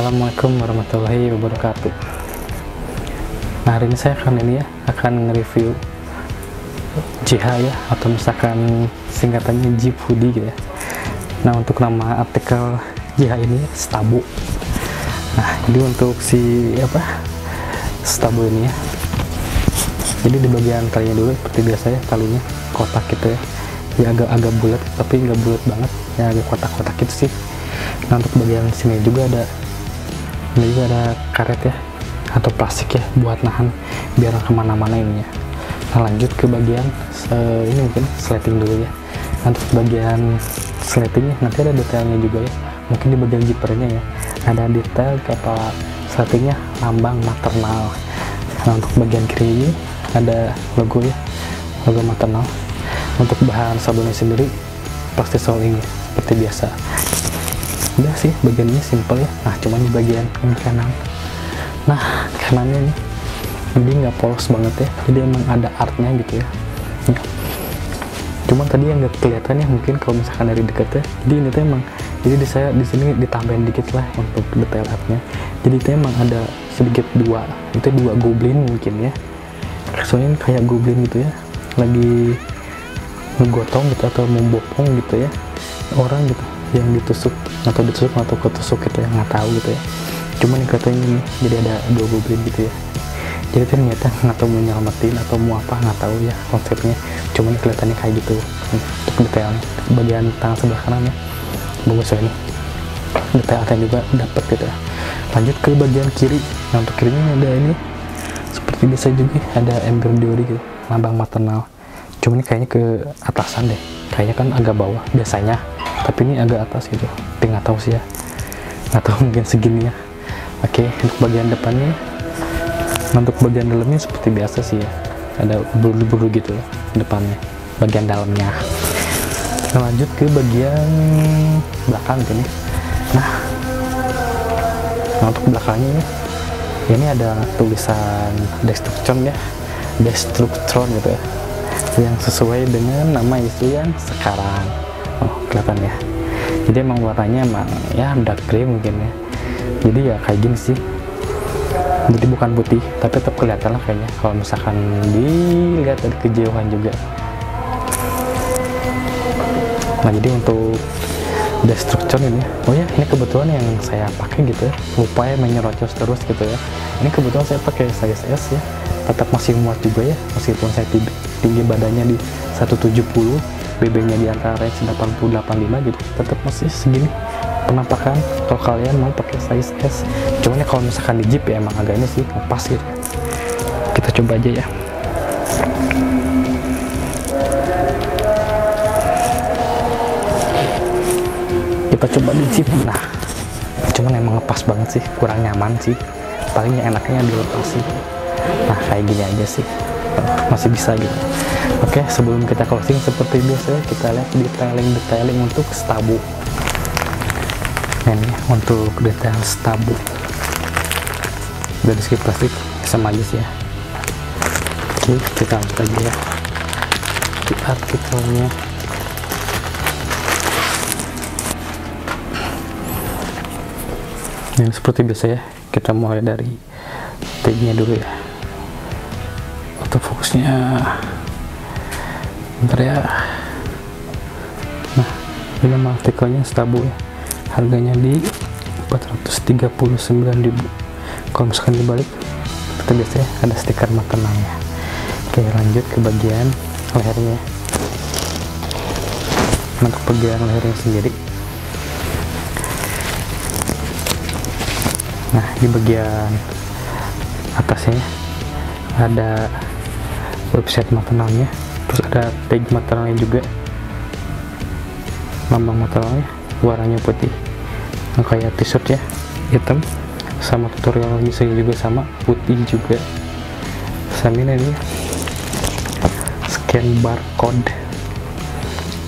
Assalamualaikum warahmatullahi wabarakatuh. Nah, hari ini saya akan nge-review JH ya, atau misalkan singkatannya Jeep Hoodie gitu ya. Nah, untuk nama artikel JH ini Stabo. Nah, jadi untuk si Stabo ini ya, jadi di bagian talinya dulu seperti biasa ya, talinya kotak gitu ya, ya agak bulat tapi nggak bulat banget ya, agak kotak-kotak gitu sih. Nah, untuk bagian sini juga ada karet ya, atau plastik ya, buat nahan biar kemana-mana ininya. Nah, lanjut ke bagian ini mungkin sleting dulu ya. Nah, untuk bagian sletingnya nanti ada detailnya juga ya, mungkin di bagian zippernya ya ada detail kepala sletingnya lambang maternal. Nah, untuk bagian kiri ini ada logo ya, logo maternal. Untuk bahan sabunnya sendiri plastik soling ya, seperti biasa. Udah sih, bagiannya simple ya. Nah, cuman di bagian ini kanan, nah kanannya nih jadi nggak polos banget ya, jadi emang ada artnya gitu ya. Cuman tadi yang nggak kelihatan ya, mungkin kalau misalkan dari deket ya, jadi ini tuh emang, jadi saya di sini ditambahin dikit lah untuk detail artnya. Jadi itu emang ada sedikit dua goblin mungkin ya, soalnya kayak goblin gitu ya, lagi ngegotong gitu atau membopong gitu ya, orang gitu yang ditusuk atau ketusuk gitu ya, nggak tahu gitu ya. Cuman yang katanya ini jadi ada dua goblin gitu ya, jadi ternyata nggak tahu mau nyelamatin atau mau apa, nggak tahu ya konsepnya. Cuman kelihatannya kayak gitu. Untuk detailnya bagian tangan sebelah kanan ya bagus ya, ini detailnya juga dapet gitu ya. Lanjut ke bagian kiri. Nah, untuk kirinya ada ini seperti biasa juga ada embroidery gitu, lambang maternal. Cuman ini kayaknya ke atasan deh, kayaknya kan agak bawah biasanya, tapi ini agak atas gitu, tapi nggak tahu sih ya, nggak tahu mungkin segini ya. Oke, untuk bagian depannya. Untuk bagian dalamnya seperti biasa sih ya, ada bulu-bulu gitu ya depannya, bagian dalamnya. Kita lanjut ke bagian belakang gini. Nah, untuk belakangnya ini ada tulisan Destruction ya, Destruction gitu ya, yang sesuai dengan nama isu yang sekarang. Oh, kelihatan ya. Jadi emang warnanya emang ya dark grey mungkin ya. Jadi ya kayak gini sih. Jadi bukan putih, tapi tetap kelihatan lah kayaknya kalau misalkan dilihat dari kejauhan juga. Nah, jadi untuk Destruction ini, oh ya, ini kebetulan yang saya pakai gitu ya, lupa ya menyerocos terus gitu ya. Ini kebetulan saya pakai size S ya, tetap masih muat juga ya, meskipun saya tinggi badannya di 170, BB nya di antara range 80-85, gitu tetap masih segini penampakan kalau kalian mau pakai size S. Cuman ya kalau misalkan di Jeep ya emang agak ini sih, lepas gitu. Kita coba aja ya. Kita coba di Jeep. Nah, cuman emang lepas banget sih, kurang nyaman sih, palingnya enaknya dilepas sih. Nah, kayak gini aja sih, masih bisa gitu. Oke, sebelum kita closing seperti biasa kita lihat detailing untuk Stabo. Ini untuk detail Stabo dari segi plastik sama aja sih ya. Oke, kita angkat aja ya di artikelnya. Yang seperti biasa ya, kita mulai dari tagnya dulu ya. Autofokusnya bentar ya. Nah, ini nama artikelnya Stabo ya, harganya di 439.000. Kalau misalkan dibalik seperti biasa ya, ada stiker maternalnya. Oke, lanjut ke bagian lehernya. Untuk bagian lehernya sendiri, nah di bagian atasnya ada website maternalnya, terus ada tag maternalnya juga, lambang maternalnya warnanya putih, nah, kayak t-shirt ya, hitam, sama tutorial isinya juga sama putih juga. Sama ini scan barcode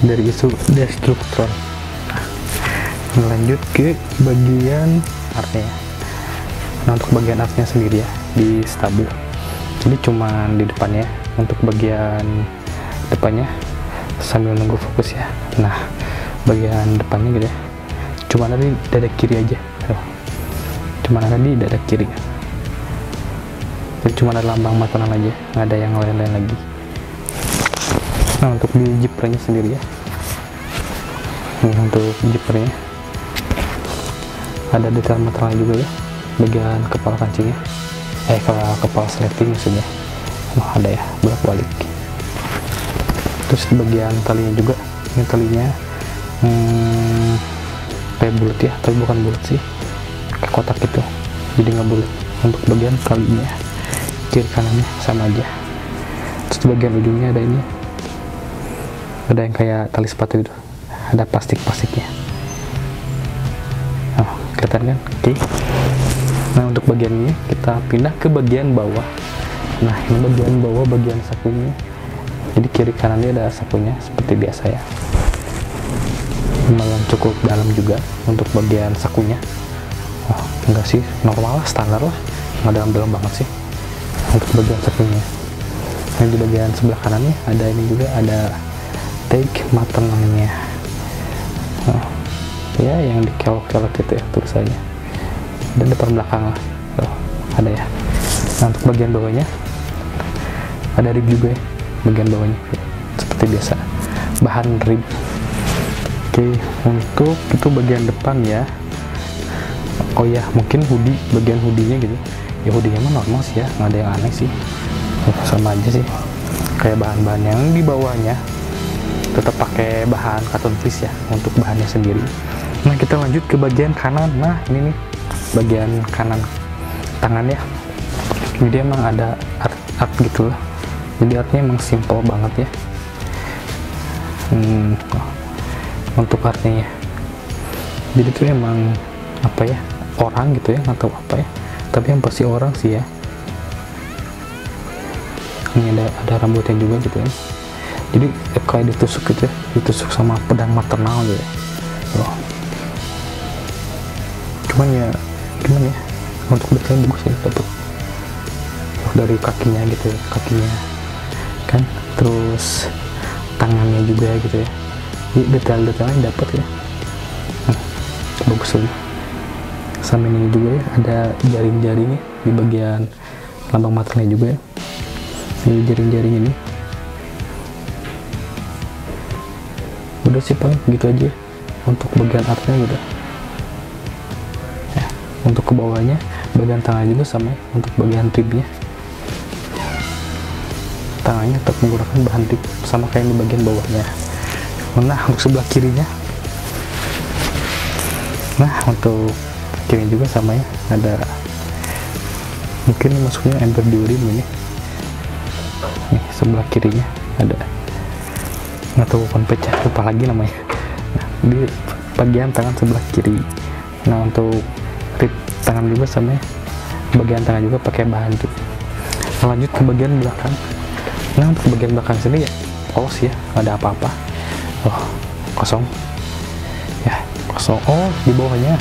dari isu Destruction. Nah, lanjut ke bagian artnya. Nah, untuk bagian artnya sendiri ya di Stabo, jadi cuman di depannya. Untuk bagian depannya sambil nunggu fokus ya. Nah, bagian depannya gitu ya, cuma dari dada kiri aja. Cuman ada di dada kiri. Jadi cuma ada lambang maternal aja, nggak ada yang lain-lain lagi. Nah untuk di zippernya sendiri ya, ini untuk zippernya ada detail maternal juga ya, bagian kepala kancingnya, kalau kepala sleting maksudnya, ada ya bolak-balik. Terus di bagian talinya juga, ini talinya kayak bulat ya, tapi bukan bulat sih, kayak kotak gitu, jadi nggak bulat. Untuk bagian talinya kiri kanannya sama aja. Terus di bagian ujungnya ada ini, ada yang kayak tali sepatu gitu, ada plastiknya. Oh, kelihatan kan? Oke. Nah untuk bagian ini kita pindah ke bagian bawah. Nah ini bagian bawah, bagian sakunya. Jadi kiri kanannya ada sakunya seperti biasa ya. Lumayan cukup dalam juga untuk bagian sakunya. Oh, enggak sih, normal lah, standar lah, nggak dalam-dalam banget sih untuk bagian sakunya. Nah di bagian sebelah kanannya ada ini juga, ada tag maternalnya. Oh, ya yang dikelok-kelok gitu ya tulisannya, dan depan belakang lah. Oh, ada ya. Nah untuk bagian bawahnya ada rib juga ya, bagian bawahnya seperti biasa, bahan rib. Oke, untuk itu bagian depan ya. Oh ya, mungkin hoodie, bagian hoodie-nya gitu ya, hoodie-nya mah normal sih ya, nggak ada yang aneh sih, sama aja sih kayak bahan-bahan yang di bawahnya. Tetap pakai bahan cotton fleece ya untuk bahannya sendiri. Nah kita lanjut ke bagian kanan. Nah ini nih bagian kanan tangannya, jadi emang ada art gitu lah, jadi artnya emang simple banget ya. Untuk artnya ya, jadi tuh emang apa ya, orang gitu ya, nggak tahu apa ya, tapi yang pasti orang sih ya. Ini ada rambutnya juga gitu ya, jadi kayak ditusuk gitu ya, ditusuk sama pedang maternal gitu ya. Oh. Cuman ya gimana ya, untuk detailnya bagus ya, dapet dari kakinya gitu ya, kakinya kan, terus tangannya juga gitu ya, jadi detail-detailnya dapet ya. Bagus lagi. Sama ini juga ya, ada jaring-jaringnya di bagian lambang maternalnya juga ya, ini jaring-jaring ini. Udah sih paling gitu aja untuk bagian artnya gitu ya. Untuk ke bawahnya bagian tangan juga sama ya, untuk bagian ribnya tangannya tetap menggunakan bahan rib sama kayak di bagian bawahnya. Nah untuk sebelah kirinya, nah untuk kiri juga sama ya, ada mungkin masuknya embroidery ini nih, sebelah kirinya ada, nggak tahu bukan pecah, lupa lagi namanya. Nah, di bagian tangan sebelah kiri. Nah untuk rib tangan juga sama ya, bagian tangan juga pakai bahan rib. Nah, lanjut ke bagian belakang. Nah untuk bagian belakang sini ya polos ya, nggak ada apa-apa. Oh kosong ya, kosong. Oh di bawahnya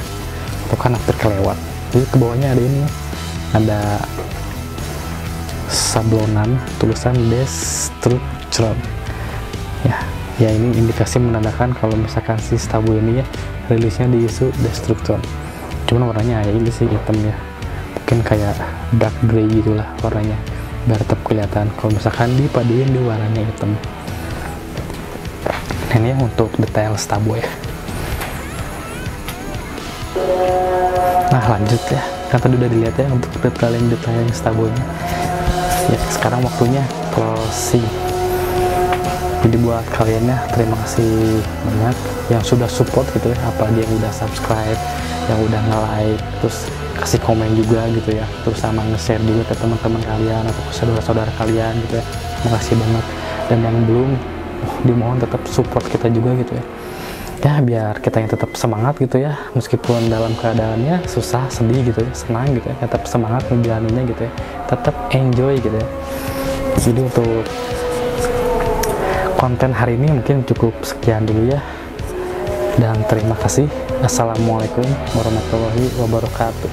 itu kan hampir kelewat, jadi ke bawahnya ada ini, ada sablonan tulisan Destruction ya. Ya ini indikasi menandakan kalau misalkan si Stabo ini ya rilisnya di isu Destruction. Cuman warnanya ya ini sih hitam ya, mungkin kayak dark grey gitulah warnanya, biar tetap kelihatan kalau misalkan dipaduin di warnanya hitam. Nah, ini ya untuk detail Stabo ya. Nah lanjut ya, kan tadi udah dilihat ya untuk detailing Stabonya ya. Sekarang waktunya closing. Jadi buat kalian ya, terima kasih banyak yang sudah support gitu ya, apa dia yang udah subscribe, yang udah nge-like, terus kasih komen juga gitu ya, terus sama nge-share juga ke teman-teman kalian atau ke saudara-saudara kalian gitu ya. Makasih banget. Dan yang belum, dimohon tetap support kita juga gitu ya. Ya biar kita yang tetap semangat gitu ya, meskipun dalam keadaannya susah, sedih gitu ya, senang gitu ya, tetap semangat menjalaninya gitu ya, tetap enjoy gitu ya. Jadi untuk konten hari ini mungkin cukup sekian dulu ya, dan terima kasih. Assalamualaikum warahmatullahi wabarakatuh.